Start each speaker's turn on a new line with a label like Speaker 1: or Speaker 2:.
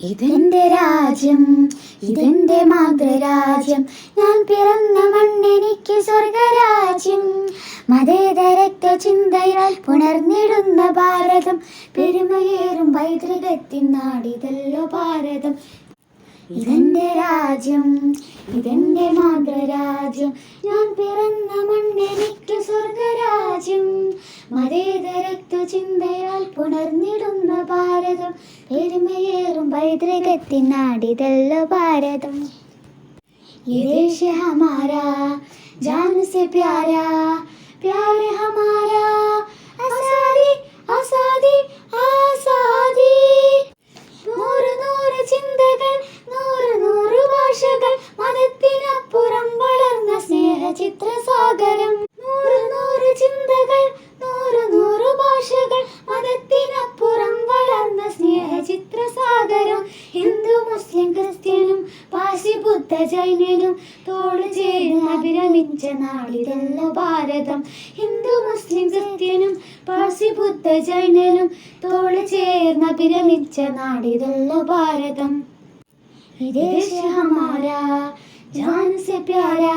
Speaker 1: ഇതെന്റെ രാജ്യം, ഇതെന്റെ മാതൃരാജ്യം, ഞാൻ പിറന്ന മണ്ണെനിക്ക് സ്വർഗരാജ്യം. മതേതരത്വ ചിന്തയാൽ പുണർന്നിടുന്ന ഭാരതം, പെരുമയേറും പൈതൃകത്തിൻ നാടിതല്ലോ ഭാരതം. ഇതെന്റെ രാജ്യം, ഇതെന്റെ മാതൃരാജ്യം, ഞാൻ പിറന്ന മണ്ണെനിക്ക് സ്വർഗരാജ്യം. മതേതരത്വ ചിന്തയാൽ പുണർന്നിടുന്ന ഭാരതം, പെരുമയേറും പൈതൃകത്തിൻ നാടിതല്ലോ ഭാരതം. ये देश हमारा जान से प्यारा, प्यार हमारा आजादी आजादी आजादी. നൂറ് നൂറ് ചിന്തകൾ, നൂറ് നൂറ് ഭാഷകൾ, മതത്തിനപ്പുറം വളർന്ന സ്നേഹചിത്രസാഗരം. നൂറ് നൂറ് ചിന്തകൾ, നൂറ് നൂറ് ഭാഷകൾ, മതത്തിനപ്പുറം വളർന്ന സ്നേഹചിത്രസാഗരം. ഹിന്ദു മുസ്ലിം ക്രിസ്ത്യനും പാഴ്സി ബുദ്ധ ജൈനനും തോള് ചേർന്ന് അഭിരമിച്ച നാടിതല്ലോ ഭാരതം. ഹിന്ദു മുസ്ലിം ക്രിസ്ത്യനും പാഴ്സി ബുദ്ധ ജൈനനും തോള് ചേർന്ന് അഭിരമിച്ച നാടിതല്ലോ ഭാരതം. ये देश हमारा जान से प्यारा,